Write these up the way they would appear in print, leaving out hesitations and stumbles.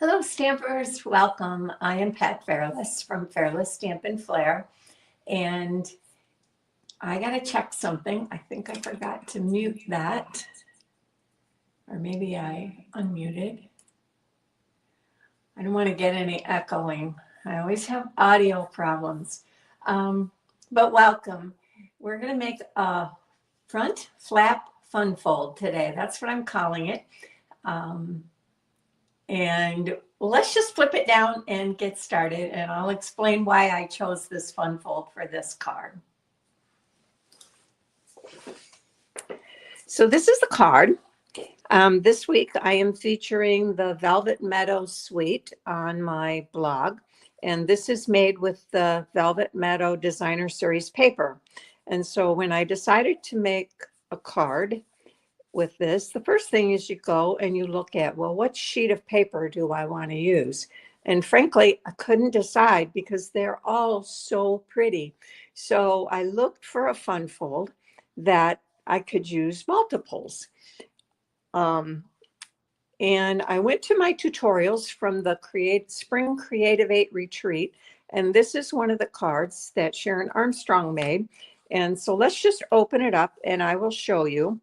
Hello, Stampers. Welcome. I am Pat Fairless from Fairless Stampin Flair, and I got to check something. I think I forgot to mute that, or maybe I unmuted. I don't want to get any echoing. I always have audio problems. But welcome. We're going to make a front flap fun fold today. That's what I'm calling it. And let's just flip it down and get started. And I'll explain why I chose this fun fold for this card. So this is the card. This week I am featuring the Velvet Meadow Suite on my blog. And this is made with the Velvet Meadow Designer Series paper. And so when I decided to make a card with this, the first thing is you go and you look at, well, what sheet of paper do I want to use? And frankly, I couldn't decide because they're all so pretty. So I looked for a fun fold that I could use multiples. And I went to my tutorials from the Spring Creative 8 Retreat. And this is one of the cards that Sharon Armstrong made. And so let's just open it up and I will show you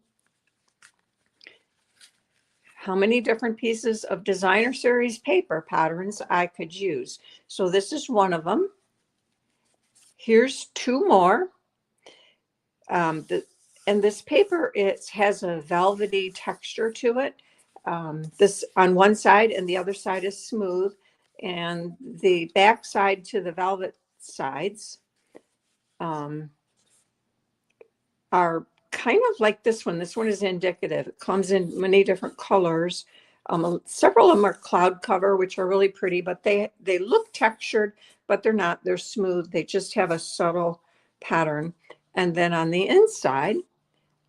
how many different pieces of Designer Series paper patterns I could use. So this is one of them. Here's two more. And this paper, it has a velvety texture to it. This on one side and the other side is smooth. And the back side to the velvet sides are kind of like this one. This one is indicative. It comes in many different colors. Several of them are cloud cover, which are really pretty, but they look textured, but they're not. They're smooth. They just have a subtle pattern. And then on the inside,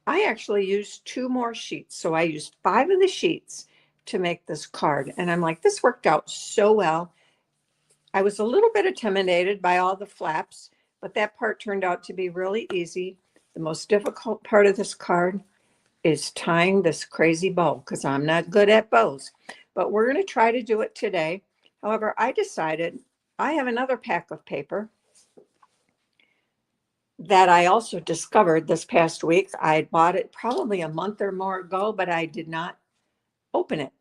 I actually used two more sheets. So I used 5 of the sheets to make this card. And I'm like, this worked out so well. I was a little bit intimidated by all the flaps, but that part turned out to be really easy. The most difficult part of this card is tying this crazy bow because I'm not good at bows, but we're going to try to do it today. However, I decided I have another pack of paper that I also discovered this past week. I bought it probably a month or more ago, but I did not open it.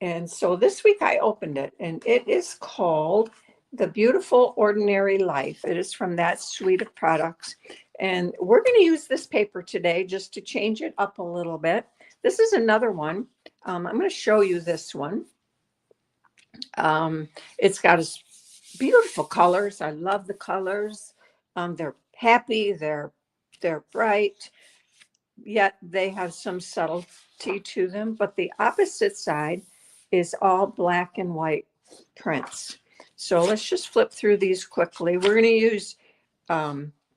And so this week I opened it, and it is called The Beautiful Ordinary Life. It is from that suite of products. And we're going to use this paper today just to change it up a little bit. This is another one. I'm going to show you this one. It's got beautiful colors. I love the colors. They're happy. They're bright, yet they have some subtlety to them. But the opposite side is all black and white prints. So let's just flip through these quickly. We're going to use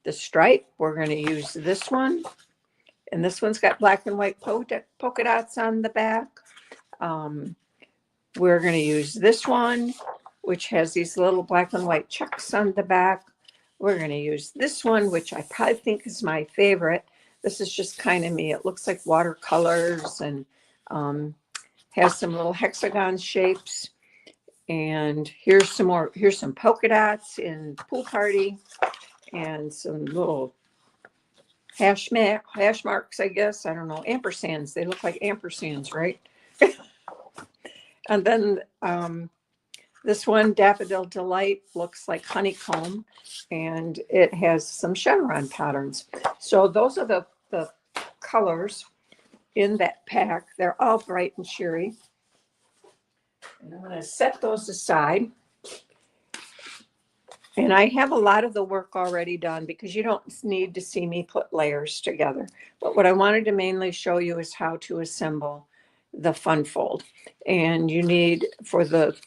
the stripe. We're going to use this one. And this one's got black and white polka dots on the back. We're going to use this one, which has these little black and white checks on the back. We're going to use this one, which I probably think is my favorite. This is just kind of me. It looks like watercolors and has some little hexagon shapes. And here's some more. Here's some polka dots in Pool Party and some little hash marks, I guess. I don't know. Ampersands. They look like ampersands, right? And then this one, Daffodil Delight, looks like honeycomb, and it has some chevron patterns. So those are the colors in that pack. They're all bright and cheery. And I'm going to set those aside. And I have a lot of the work already done because you don't need to see me put layers together. But what I wanted to mainly show you is how to assemble the fun fold. And you need, for the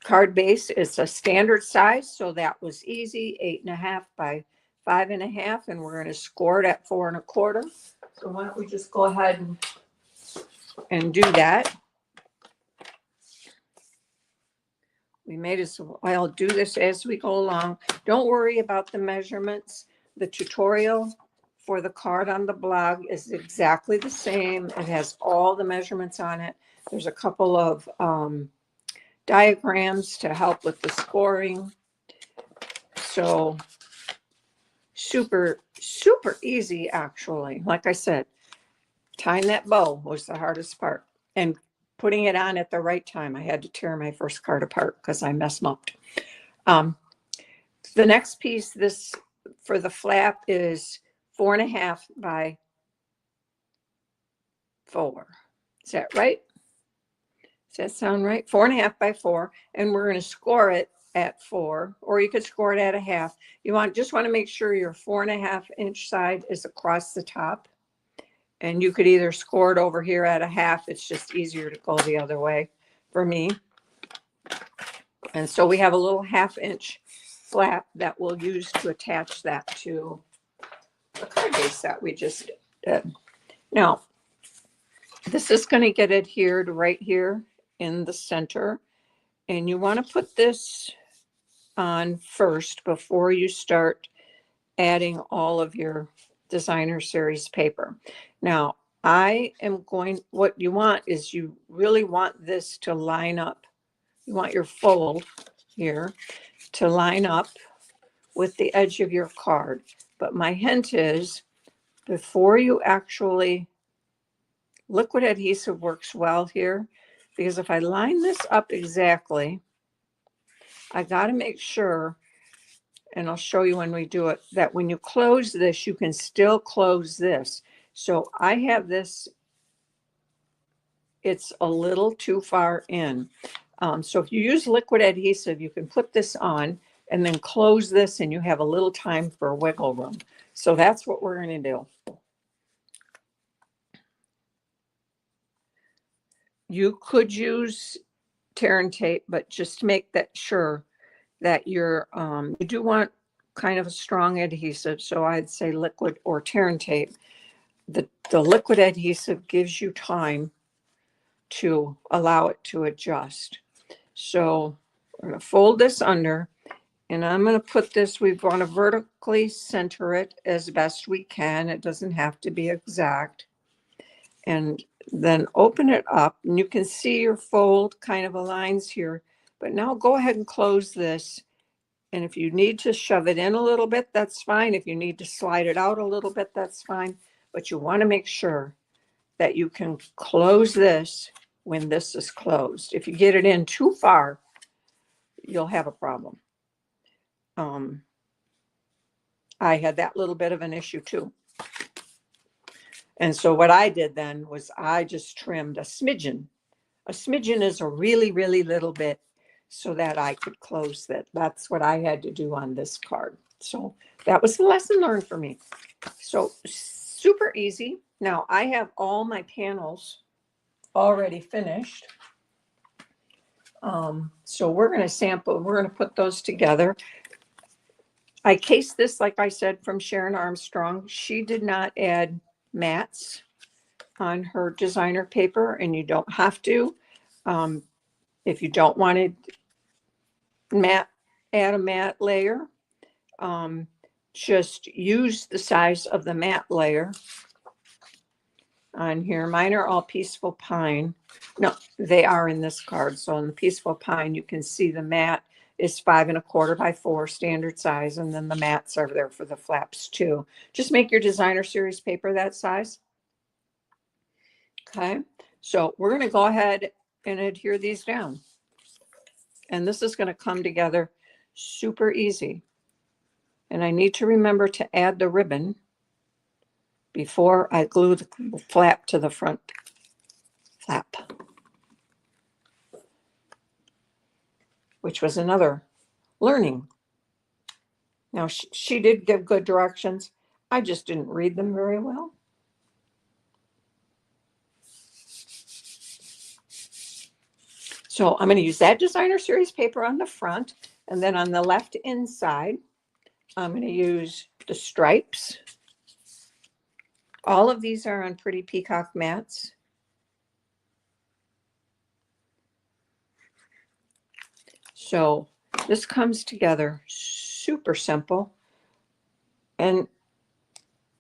card base, it's a standard size. So that was easy, 8.5 by 5.5. And we're going to score it at 4 1/4. So why don't we just go ahead and do that. We may as well do this as we go along. Don't worry about the measurements. The tutorial for the card on the blog is exactly the same. It has all the measurements on it. There's a couple of diagrams to help with the scoring. So super, super easy, actually. Like I said, tying that bow was the hardest part. And putting it on at the right time. I had to tear my first card apart because I messed up. The next piece, this for the flap, is 4.5 by 4. Is that right? Does that sound right? 4.5 by 4. And we're going to score it at 4, or you could score it at 1/2. You just want to make sure your 4.5 inch side is across the top. And you could either score it over here at 1/2. It's just easier to go the other way for me. And so we have a little 1/2 inch flap that we'll use to attach that to the card base that we just did. Now, this is going to get adhered right here in the center. And you want to put this on first before you start adding all of your designer series paper. Now, what you want is you really want this to line up. You want your fold here to line up with the edge of your card. But my hint is, before you actually, liquid adhesive works well here, because if I line this up exactly, I got to make sure, and I'll show you when we do it, that when you close this, you can still close this. So I have this, it's a little too far in. So if you use liquid adhesive, you can put this on and then close this, and you have a little time for wiggle room. So that's what we're going to do. You could use tear and tape, but just make that sure that you do want kind of a strong adhesive. So I'd say liquid or tear and tape. The liquid adhesive gives you time to allow it to adjust. So we're going to fold this under, and I'm going to put this, we want to vertically center it as best we can. It doesn't have to be exact. And then open it up, and you can see your fold kind of aligns here. But now go ahead and close this. And if you need to shove it in a little bit, that's fine. If you need to slide it out a little bit, that's fine. But you want to make sure that you can close this when this is closed. If you get it in too far, you'll have a problem. I had that little bit of an issue too. And so what I did then was I just trimmed a smidgen. A smidgen is a really, really little bit, so that I could close that. That's what I had to do on this card. So that was the lesson learned for me. So super easy. Now I have all my panels already finished. So we're going to sample, we're going to put those together. I cased this, like I said, from Sharon Armstrong. She did not add mats on her designer paper, and you don't have to. If you don't want to add a matte layer, just use the size of the matte layer on here. Mine are all Peaceful Pine. No, they are in this card. So in the Peaceful Pine, you can see the matte is 5 1/4 by 4 standard size, and then the mats are there for the flaps too. Just make your designer series paper that size. Okay, so we're going to go ahead and adhere these down, and this is going to come together super easy. And I need to remember to add the ribbon before I glue the flap to the front flap, which was another learning. Now, she did give good directions. I just didn't read them very well. So I'm going to use that designer series paper on the front, and then on the left inside, I'm going to use the stripes. All of these are on Pretty Peacock mats. So this comes together super simple. And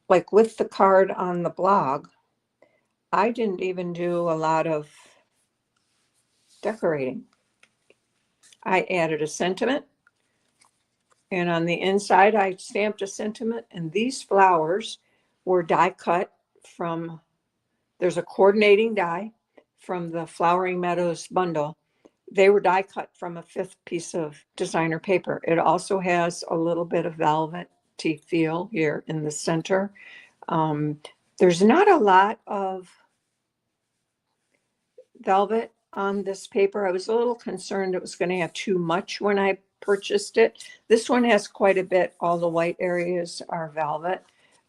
like with the card on the blog, I didn't even do a lot of decorating. I added a sentiment, and on the inside I stamped a sentiment, and these flowers were die cut from, there's a coordinating die from the Flowering Meadows bundle. They were die cut from a 5th piece of designer paper. It also has a little bit of velvety feel here in the center. There's not a lot of velvet on this paper. I was a little concerned it was going to have too much when I purchased it. This one has quite a bit. All the white areas are velvet.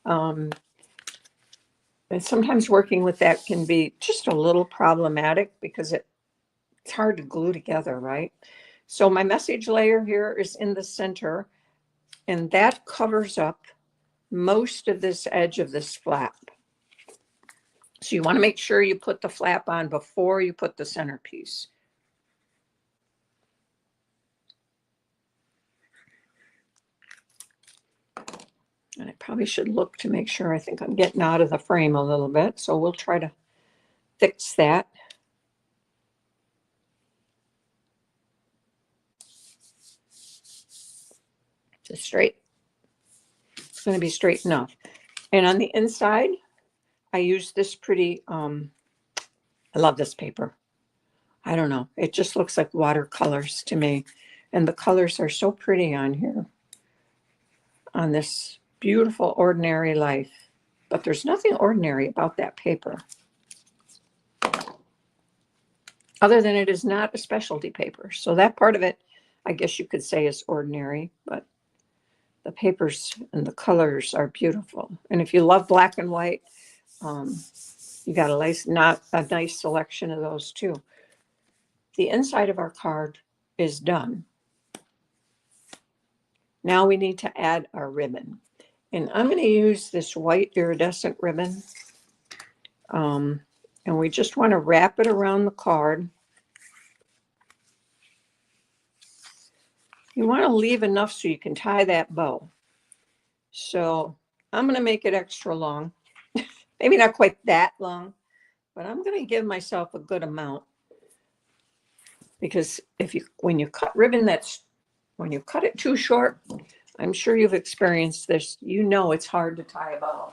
And sometimes working with that can be just a little problematic because it's hard to glue together, right? So my message layer here is in the center, and that covers up most of this edge of this flap. So you want to make sure you put the flap on before you put the centerpiece. And I probably should look to make sure. I think I'm getting out of the frame a little bit, so we'll try to fix that. Just straight. It's going to be straight enough. And on the inside, I use this pretty, I love this paper. I don't know. It just looks like watercolors to me. And the colors are so pretty on here, on this beautiful Ordinary Life. But there's nothing ordinary about that paper, other than it is not a specialty paper. So that part of it, I guess you could say, is ordinary. But the papers and the colors are beautiful. And if you love black and white, you got a nice selection of those too. The inside of our card is done. Now we need to add our ribbon. And I'm going to use this white iridescent ribbon. And we just want to wrap it around the card. You want to leave enough so you can tie that bow. So I'm going to make it extra long. Maybe not quite that long, but I'm going to give myself a good amount. Because when you cut ribbon, when you cut it too short, I'm sure you've experienced this. You know it's hard to tie a bow.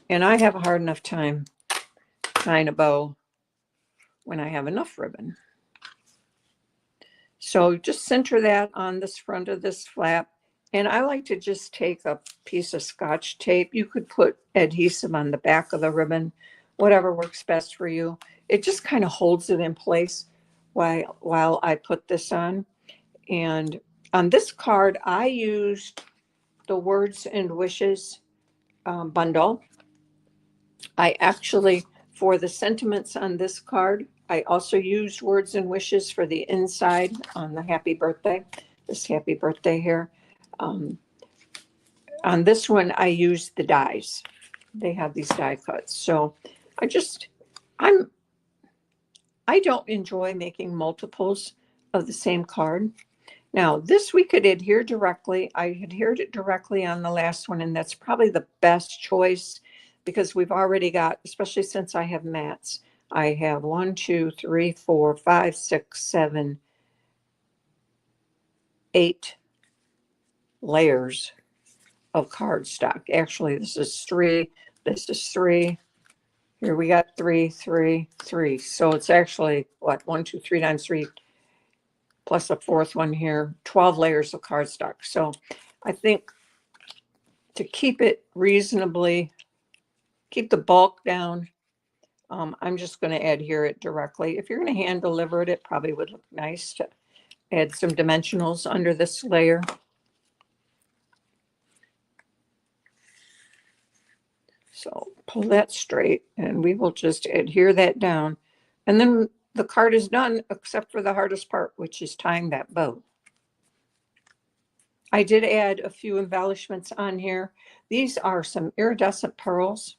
And I have a hard enough time tying a bow when I have enough ribbon. So just center that on this front of this flap. And I like to just take a piece of Scotch tape. You could put adhesive on the back of the ribbon, whatever works best for you. It just kind of holds it in place while I put this on. And on this card, I used the Words and Wishes bundle. I actually, for the sentiments on this card, I also used Words and Wishes for the inside on the happy birthday, this happy birthday here. On this one, I used the dies. They have these die cuts. So I don't enjoy making multiples of the same card. Now, this we could adhere directly. I adhered it directly on the last one, and that's probably the best choice because we've already got, especially since I have mats, I have 1, 2, 3, 4, 5, 6, 7, 8 layers of cardstock. Actually, this is 3. This is 3. Here we got 3, 3, 3. So it's actually what, 1, 2, 3 times 3 plus a 4th one here, 12 layers of cardstock. So I think to keep it reasonably, keep the bulk down, I'm just going to adhere it directly. If you're going to hand deliver it, it probably would look nice to add some dimensionals under this layer. So pull that straight and we will just adhere that down. And then the card is done except for the hardest part, which is tying that bow. I did add a few embellishments on here. These are some iridescent pearls.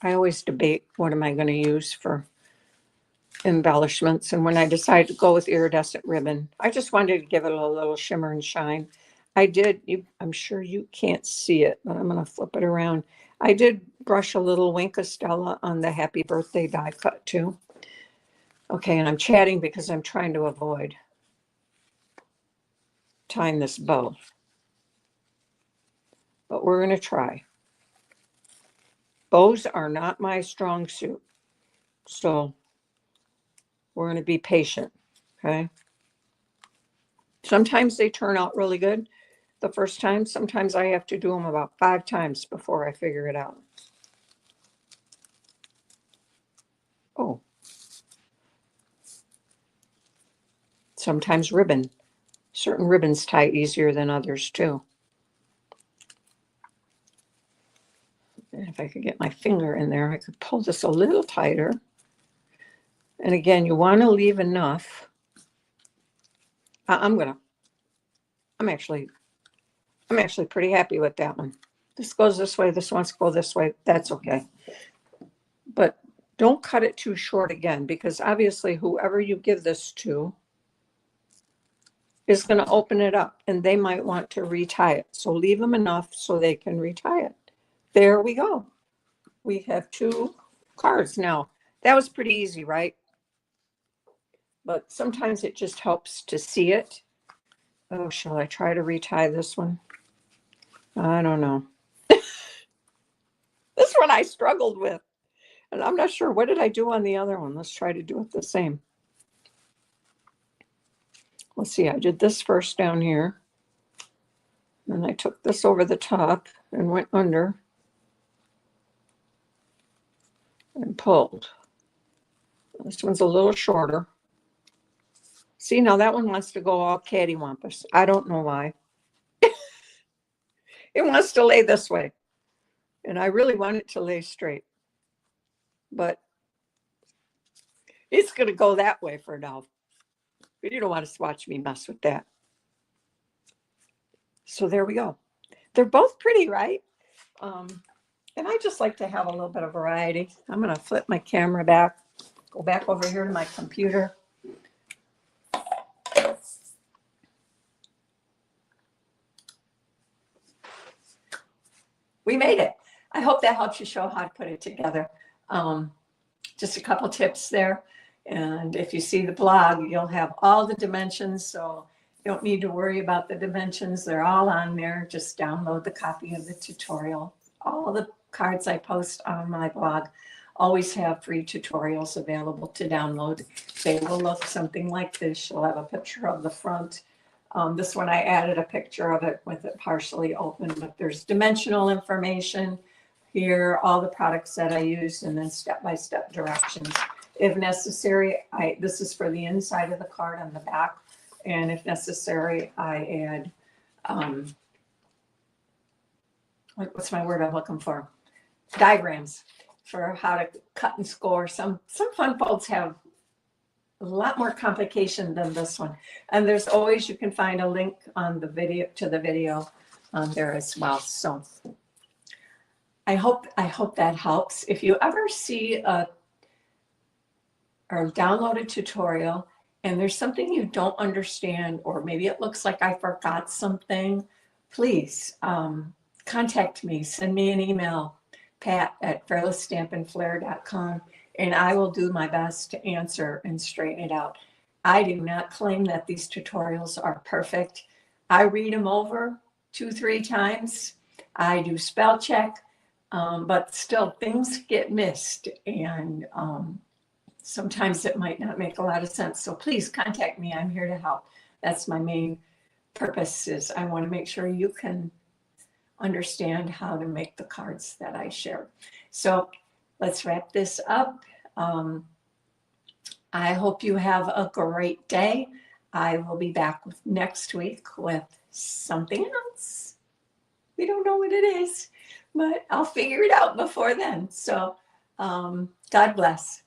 I always debate what am I going to use for embellishments. And when I decided to go with iridescent ribbon, I just wanted to give it a little shimmer and shine. I did, I'm sure you can't see it, but I'm going to flip it around. I did brush a little Wink of Stella on the happy birthday die cut too. Okay, and I'm chatting because I'm trying to avoid tying this bow. But we're going to try. Bows are not my strong suit. So we're going to be patient, okay? Sometimes they turn out really good the first time. Sometimes I have to do them about 5 times before I figure it out. Oh. Sometimes ribbon. Certain ribbons tie easier than others too. And if I could get my finger in there, I could pull this a little tighter. And again, you want to leave enough. I'm actually pretty happy with that one. This goes this way, this wants to go this way. That's okay. But don't cut it too short again, because obviously whoever you give this to is going to open it up and they might want to retie it. So leave them enough so they can retie it. There we go. We have 2 cards now. That was pretty easy, right? But sometimes it just helps to see it. Oh, shall I try to retie this one? I don't know. This one I struggled with. And I'm not sure. What did I do on the other one? Let's try to do it the same. Let's see. I did this first down here. Then I took this over the top and went under and pulled. This one's a little shorter. See, now that one wants to go all cattywampus. I don't know why. It wants to lay this way. And I really want it to lay straight. But it's going to go that way for now. But you don't want to watch me mess with that. So there we go. They're both pretty, right? And I just like to have a little bit of variety. I'm going to flip my camera back, go back over here to my computer. We made it. I hope that helps you show how to put it together. Just a couple tips there. And if you see the blog, you'll have all the dimensions. So you don't need to worry about the dimensions. They're all on there. Just download the copy of the tutorial. All the cards I post on my blog always have free tutorials available to download. They will look something like this. You'll have a picture of the front. This one I added a picture of it with it partially open, but there's dimensional information here, all the products that I use, and then step-by-step directions. If necessary, this is for the inside of the card on the back, and if necessary, I add, what's my word I'm looking for? Diagrams for how to cut and score. Some fun folds have a lot more complication than this one. And there's always, you can find a link on the video to the video on there as well. So I hope that helps. If you ever see or download a tutorial and there's something you don't understand, or maybe it looks like I forgot something, please contact me, send me an email, pat@fairlessstampinflair.com. And I will do my best to answer and straighten it out. I do not claim that these tutorials are perfect. I read them over 2-3 times. I do spell check, but still things get missed. And sometimes it might not make a lot of sense. So please contact me. I'm here to help. That's my main purpose, is I want to make sure you can understand how to make the cards that I share. So let's wrap this up. I hope you have a great day. I will be back next week with something else. We don't know what it is, but I'll figure it out before then. So God bless.